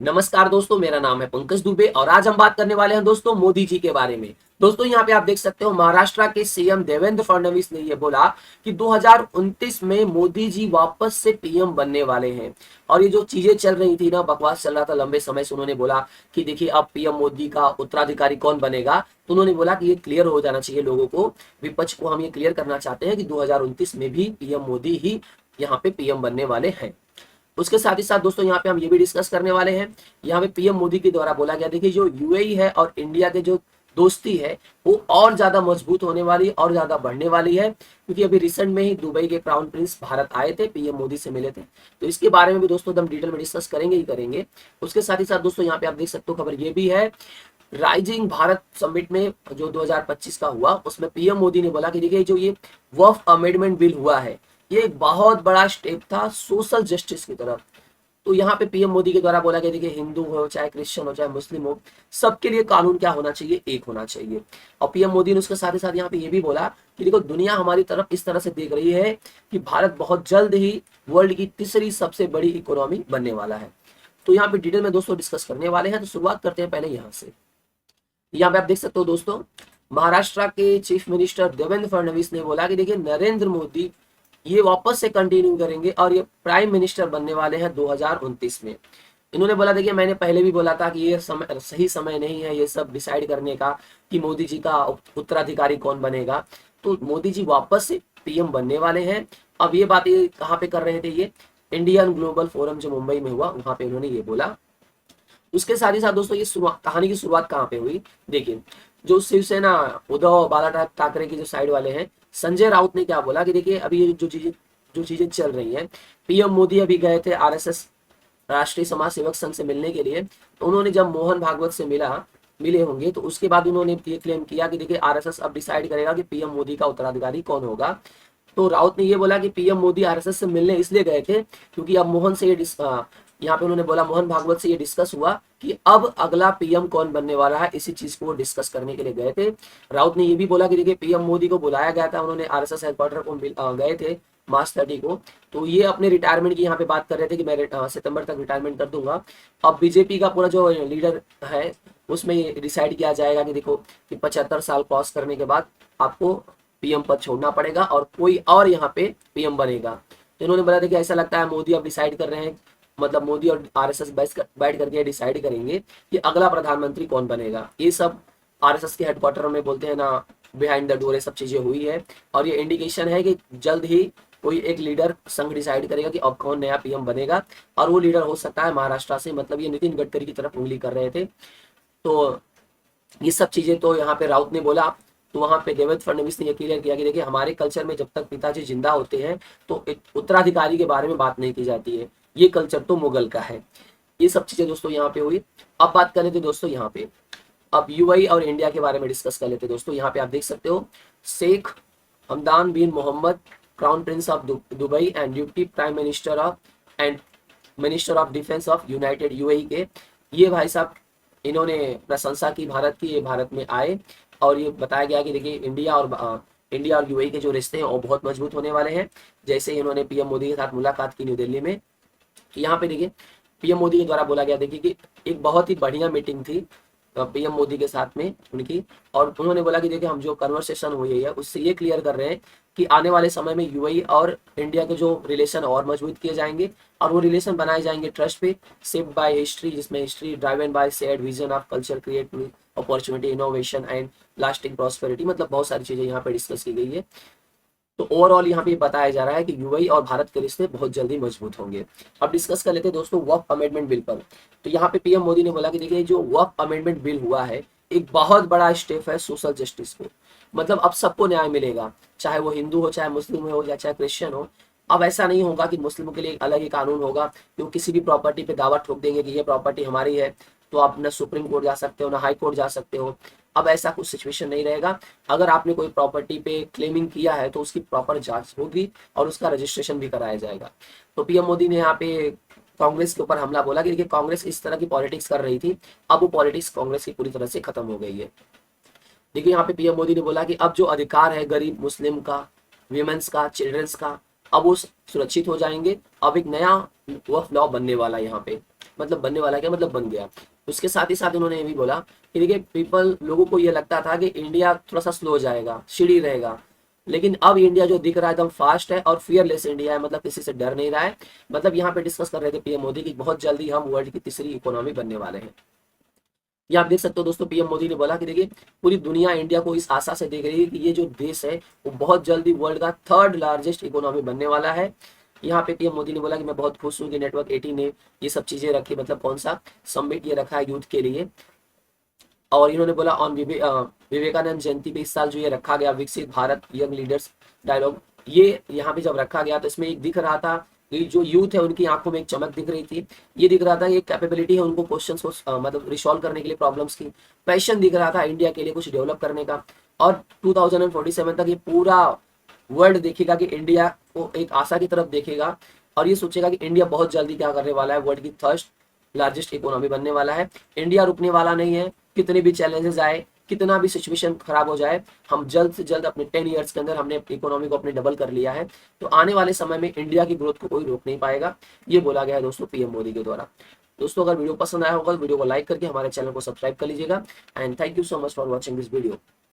नमस्कार दोस्तों, मेरा नाम है पंकज दुबे और आज हम बात करने वाले हैं दोस्तों मोदी जी के बारे में। दोस्तों यहाँ पे आप देख सकते हो महाराष्ट्र के सीएम देवेंद्र फडणवीस ने ये बोला कि 2029 में मोदी जी वापस से पीएम बनने वाले हैं। और ये जो चीजें चल रही थी ना, बकवास चल रहा था लंबे समय से, उन्होंने बोला कि देखिए अब पीएम मोदी का उत्तराधिकारी कौन बनेगा। तो उन्होंने बोला कि ये क्लियर हो जाना चाहिए लोगों को, विपक्ष को हम ये क्लियर करना चाहते हैं कि 2029 में भी पीएम मोदी ही यहाँ पे पीएम बनने वाले हैं। उसके साथ ही साथ दोस्तों यहाँ पे हम ये भी डिस्कस करने वाले हैं, यहाँ पे पीएम मोदी के द्वारा बोला गया, देखिए जो यूएई है और इंडिया के जो दोस्ती है वो और ज्यादा मजबूत होने वाली और ज्यादा बढ़ने वाली है, क्योंकि अभी रिसेंट में ही दुबई के क्राउन प्रिंस भारत आए थे, पीएम मोदी से मिले थे। तो इसके बारे में भी दोस्तों एकदम डिटेल में डिस्कस करेंगे ही करेंगे। उसके साथ ही साथ दोस्तों यहाँ पे आप देख सकते हो खबर ये भी है, राइजिंग भारत समिट में जो 2025 का हुआ उसमें पीएम मोदी ने बोला कि देखिए जो ये वक्फ अमेंडमेंट बिल हुआ है ये एक बहुत बड़ा स्टेप था सोशल जस्टिस की तरफ। तो यहाँ पे पीएम मोदी के द्वारा बोला गया देखिए हिंदू हो चाहे क्रिश्चियन हो चाहे मुस्लिम हो, सबके लिए कानून क्या होना चाहिए, एक होना चाहिए। और पीएम मोदी ने उसके साथ ही साथ यहाँ पे ये भी बोला कि देखो दुनिया हमारी तरफ इस तरह से देख रही है कि भारत बहुत जल्द ही वर्ल्ड की तीसरी सबसे बड़ी इकोनॉमी बनने वाला है। तो यहाँ पे डिटेल में दोस्तों डिस्कस करने वाले हैं। तो शुरुआत करते हैं पहले यहाँ से। यहाँ पे आप देख सकते हो दोस्तों, महाराष्ट्र के चीफ मिनिस्टर देवेंद्र फडणवीस ने बोला कि देखिए नरेंद्र मोदी ये वापस से कंटिन्यू करेंगे और ये प्राइम मिनिस्टर बनने वाले हैं 2029 में। इन्होंने बोला देखिए मैंने पहले भी बोला था कि ये समय सही समय नहीं है ये सब डिसाइड करने का कि मोदी जी का उत्तराधिकारी कौन बनेगा। तो मोदी जी वापस से पीएम बनने वाले हैं। अब ये बात ये कहाँ पे कर रहे थे, ये इंडियन ग्लोबल फोरम जो मुंबई में हुआ वहां पे उन्होंने ये बोला। उसके साथ ही साथ दोस्तों ये कहानी की शुरुआत कहाँ पे हुई, देखिए जो शिवसेना उद्धव बाला ठाकरे की जो साइड वाले हैं, संजय राउत ने क्या बोला कि देखिए अभी ये जो चीजें चल रही हैं, पीएम मोदी अभी गए थे आरएसएस राष्ट्रीय समाज सेवक संघ से मिलने के लिए। तो उन्होंने जब मोहन भागवत से मिले होंगे तो उसके बाद उन्होंने ये क्लेम किया कि देखिए आरएसएस अब डिसाइड करेगा कि पीएम मोदी का उत्तराधिकारी कौन होगा। तो राउत ने ये बोला कि पीएम मोदी आरएसएस से मिलने इसलिए गए थे क्योंकि अब मोहन से यहाँ पे उन्होंने बोला मोहन भागवत से ये डिस्कस हुआ कि अब अगला पीएम कौन बनने वाला है, इसी चीज को डिस्कस करने के लिए गए थे। राउत ने ये भी बोला कि देखिए पीएम मोदी को बुलाया गया था, उन्होंने आरएसएस हेडक्वार्टर को गए थे मार्च 30 को। तो ये अपने रिटायरमेंट की यहाँ पे बात कर रहे थे कि मैं सितंबर तक रिटायरमेंट कर दूंगा। अब बीजेपी का पूरा जो लीडर है उसमें ये डिसाइड किया जाएगा कि देखो कि 75 साल क्रॉस करने के बाद आपको पीएम पद छोड़ना पड़ेगा और कोई और यहाँ पे पीएम बनेगा। तो इन्होंने बोला था कि ऐसा लगता है मोदी अब डिसाइड कर रहे हैं, मतलब मोदी और आरएसएस बैठ करके डिसाइड करेंगे कि अगला प्रधानमंत्री कौन बनेगा। ये सब आरएसएस के हेडक्वार्टर में बोलते हैं ना, बिहाइंड द डोर ये सब चीजें हुई है। और ये इंडिकेशन है कि जल्द ही कोई एक लीडर संघ डिसाइड करेगा कि अब कौन नया पीएम बनेगा, और वो लीडर हो सकता है महाराष्ट्र से, मतलब ये नितिन गडकरी की तरफ उंगली कर रहे थे। तो ये सब चीजें तो यहाँ पे राउत ने बोला। तो वहां पे देवेंद्र फडणवीस ने यह क्लियर किया कि देखिए हमारे कल्चर में जब तक पिताजी जिंदा होते हैं तो एक उत्तराधिकारी के बारे में बात नहीं की जाती है, ये कल्चर तो मुगल का है। ये सब चीजें दोस्तों यहाँ पे हुई। अब बात कर लेते हैं दोस्तों यहाँ पे, अब यूएई और इंडिया के बारे में डिस्कस कर लेते हैं दोस्तों। यहाँ पे आप देख सकते हो Sheikh Hamdan bin Mohammed, crown prince of Dubai and deputy prime minister of and minister of defence of united UAE के, ये भाई साहब इन्होंने प्रशंसा की भारत की, ये भारत में आए और ये बताया गया कि देखिए इंडिया और यूएई के जो रिश्ते हैं वो बहुत मजबूत होने वाले हैं। जैसे ही इन्होंने पीएम मोदी के साथ मुलाकात की न्यू दिल्ली में, यहाँ पे देखिए पीएम मोदी के द्वारा बोला गया देखिए कि एक बहुत ही बढ़िया मीटिंग थी पीएम मोदी के साथ में उनकी। और उन्होंने बोला कि देखिए हम जो कन्वर्सेशन हुई है उससे ये क्लियर कर रहे हैं कि आने वाले समय में यूएई और इंडिया के जो रिलेशन और मजबूत किए जाएंगे और वो रिलेशन बनाए जाएंगे ट्रस्ट पे, शेप्ड बाय हिस्ट्री, जिसमें history driven by shared vision of culture, create opportunity, innovation and lasting prosperity, मतलब बहुत सारी चीजें यहाँ पे डिस्कस की गई है। तो ओवरऑल यहाँ पे बताया जा रहा है कि यूएई और भारत के रिश्ते बहुत जल्दी मजबूत होंगे। अब डिस्कस कर लेते हैं दोस्तों वक्फ अमेंडमेंट बिल पर। तो यहाँ पे पीएम मोदी ने बोला कि देखिए जो वक्फ अमेंडमेंट बिल हुआ है एक बहुत बड़ा स्टेप है सोशल जस्टिस को, मतलब अब सबको न्याय मिलेगा, चाहे वो हिंदू हो चाहे मुस्लिम हो या चाहे क्रिश्चियन हो। अब ऐसा नहीं होगा कि मुस्लिमों के लिए एक अलग ही कानून होगा कि वो किसी भी प्रॉपर्टी पे दावा ठोक देंगे कि ये प्रॉपर्टी हमारी है, तो आप ना सुप्रीम कोर्ट जा सकते हो ना हाई कोर्ट जा सकते हो। अब ऐसा कुछ सिचुएशन नहीं रहेगा। अगर आपने कोई प्रॉपर्टी पे क्लेमिंग किया है तो उसकी प्रॉपर जांच होगी और उसका रजिस्ट्रेशन भी कराया जाएगा। तो पीएम मोदी ने यहाँ पे कांग्रेस के ऊपर हमला बोला कि देखिए कांग्रेस इस तरह की पॉलिटिक्स कर रही थी, अब वो पॉलिटिक्स कांग्रेस की पूरी तरह से खत्म हो गई है। देखिए यहाँ पे पीएम मोदी ने बोला कि अब जो अधिकार है गरीब मुस्लिम का, वीमेंस का, चिल्ड्रंस का, अब वो सुरक्षित हो जाएंगे। अब एक नया वक्फ लॉ बनने वाला है यहाँ पे, मतलब बनने वाला, क्या मतलब बन गया। उसके साथ ही साथ उन्होंने ये भी बोला कि देखिए पीपल, लोगों को ये लगता था कि इंडिया थोड़ा सा स्लो जाएगा, सीढ़ी रहेगा, लेकिन अब इंडिया जो दिख रहा है एकदम फास्ट है और फियरलेस इंडिया है, मतलब किसी से डर नहीं रहा है। मतलब यहाँ पे डिस्कस कर रहे थे पीएम मोदी की बहुत जल्दी हम वर्ल्ड की तीसरी इकोनॉमी बनने वाले हैं। ये आप देख सकते हो दोस्तों, पीएम मोदी ने बोला कि देखिए पूरी दुनिया इंडिया को इस आशा से देख रही है कि ये जो देश है वो बहुत जल्दी वर्ल्ड का थर्ड लार्जेस्ट इकोनॉमी बनने वाला है। यहाँ पे पीएम मोदी ने बोला कि मैं बहुत खुश हूँ कि नेटवर्क 18 ने ये सब चीजें रखी, मतलब कौन सा समिट ये रखा है यूथ के लिए। और इन्होंने बोला ऑन विवेकानंद जयंती पे इस साल जो ये रखा गया विकसित भारत यंग लीडर्स डायलॉग, ये यहाँ पे जब रखा गया तो इसमें एक दिख रहा था कि जो यूथ है उनकी आंखों में एक चमक दिख रही थी। ये दिख रहा था कि एक कैपेबिलिटी है उनको क्वेश्चंस को मतलब रिसॉल्व करने के लिए, प्रॉब्लम्स की पैशन दिख रहा था इंडिया के लिए कुछ डेवलप करने का। और 2047 तक ये पूरा वर्ल्ड देखेगा कि इंडिया को एक आशा की तरफ देखेगा और ये सोचेगा कि इंडिया बहुत जल्दी क्या करने वाला है, वर्ल्ड की थर्ड लार्जेस्ट इकोनॉमी बनने वाला है। इंडिया रुकने वाला नहीं है, कितने भी चैलेंजेस आए, कितना भी सिचुएशन खराब हो जाए, हम जल्द से जल्द अपने 10 ईयर्स के अंदर हमने इकोनॉमी को अपने डबल कर लिया है, तो आने वाले समय में इंडिया की ग्रोथ को कोई रोक नहीं पाएगा। ये बोला गया है दोस्तों पीएम मोदी के द्वारा। दोस्तों अगर वीडियो पसंद आया होगा तो वीडियो को लाइक करके हमारे चैनल को सब्सक्राइब कर लीजिएगा and thank you so much for watching this video.